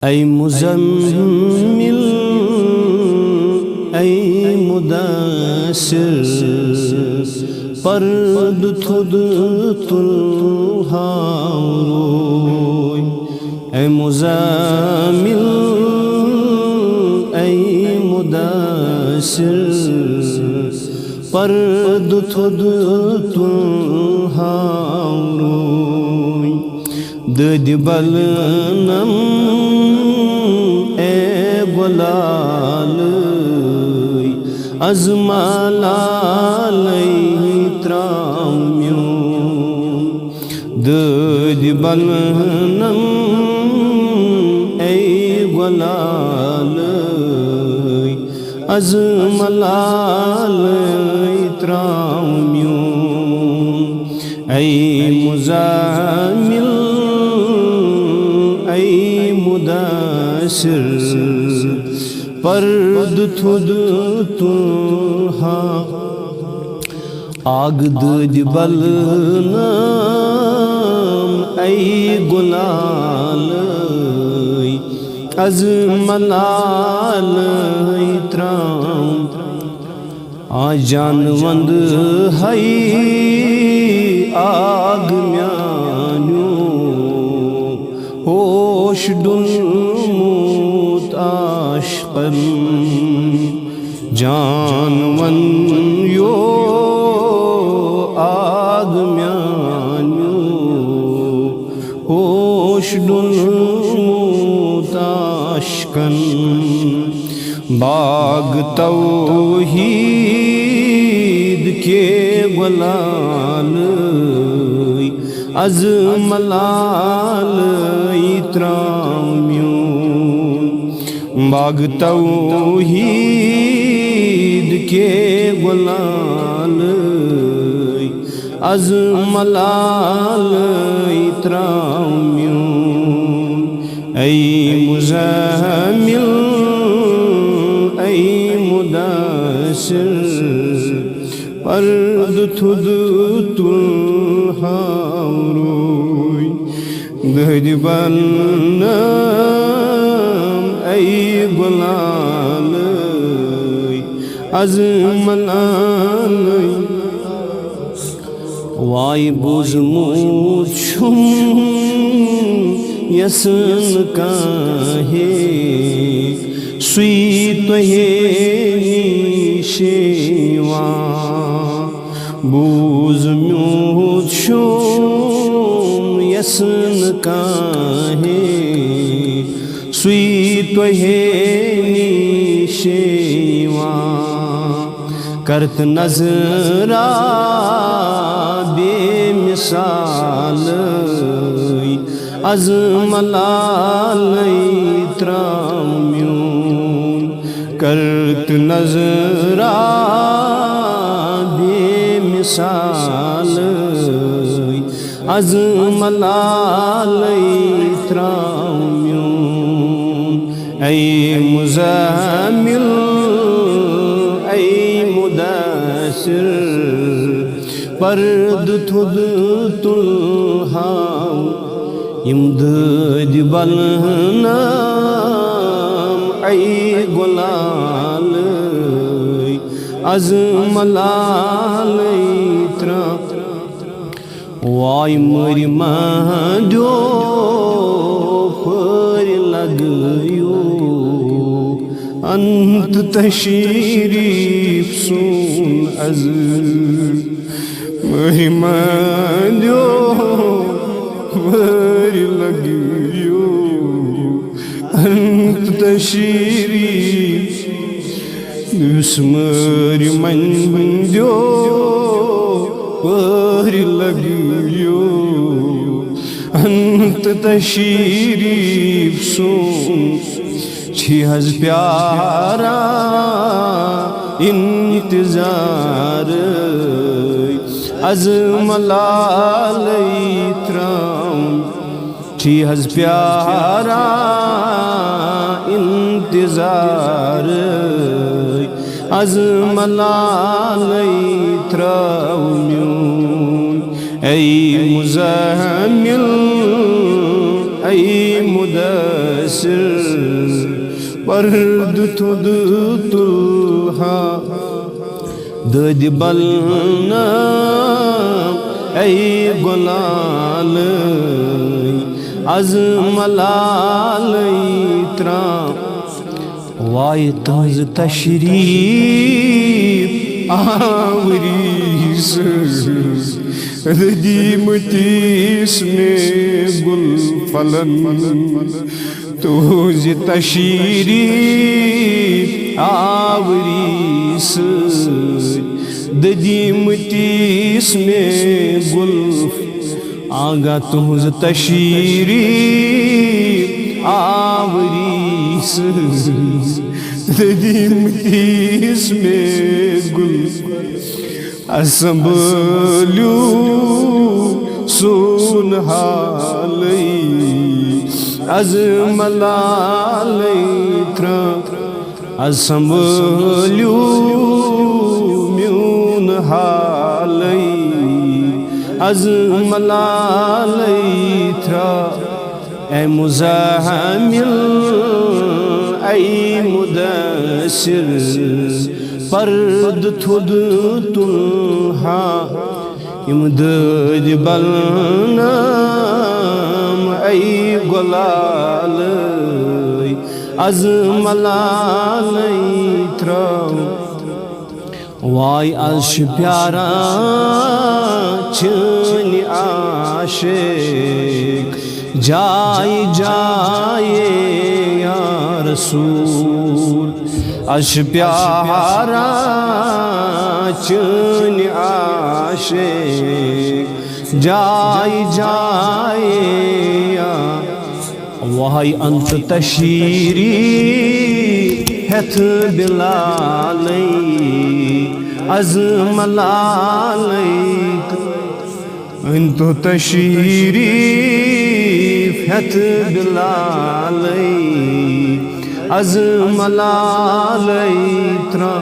ऐ मुज़म्मिल ऐ मुदासिर पर्द थुद तुल हारोय। ऐ मुज़म्मिल ऐ मुदासिर पर्द थुद तुल हारोय। दद बलनम गुलाल अज़माल त्राम्यूं। दद बलनम ऐ गुलाल अज़माल त्राम्यूं। ऐ मुज़म्मिल ऐ मुदासिर पर्द थुद तुल आग दद बलनम ऐ गुलाल अज़माल त्राम। आ जानवंद है आग म्यान्यू होश डुलमूत आश्क़न। जानवन यो आग म्यान्यू होश डुलमूत आश्क़न। बाग तौहीद के गुलाल अज़माल त्राम्यूं। बाग तौहीद के गुलाल अज़माल त्राम्यूं। ऐ मुज़म्मिल ऐ मुदासिर पर्द थुद तुल हारोय। दद बलनम ऐ गुलाल अज़माल। वाय बोझमूत छुम यसन काहे सुई तोहे निशेवा। बोझमूत छुम यसन काहे सुई तोहे निशेवा। करत नज़रा बेमिसाल अज़माल त्राम्यूं। करत नज़रा बेमिसाल अज़माल त्राम्यूं। ऐ मुज़म्मिल ऐ मुदासिर पर्द थुद तुल हारोय। दद बलनम ऐ गुलाल अज़माल त्राम्यूं। वाय मर मांड्यो फर लगयो अंत तशरीफ सुन अज़। मर मांड्यो फर लगयो अंत तशरीफ मर मांड्यो फर लगयो अंत तशरीफ सुन। छिहज प्यारा इंतजार अज़माल त्राम। छिहज प्यारा इंतजार अज़माल त्राम्यूं। ऐ मुज़म्मिल ऐ मुदासिर पर्द थुद तुल्हा दद बलना ऐ गुलाल az malalaytra vay taz tashrif avris radimatis me gul falan tuz tashrif avris radimatis me gul आगा तुझ तशरीफ आवरीस ददीमतीस में गुल असंभलू सुन हालई az malalaytra असंभलू म्यून हालई az malalaytra ey muzahamil ey mudassir pard thud tulha imdad balnam ey golal az malalaytra vay az pyara chani aashik जाए जाए या रसूल अश प्यारा चन आशिक जाए जाए या वही अंत तशीरी हथ बिलालई अज मलालई अंत तशीरी हथ बिलालई az malalaytra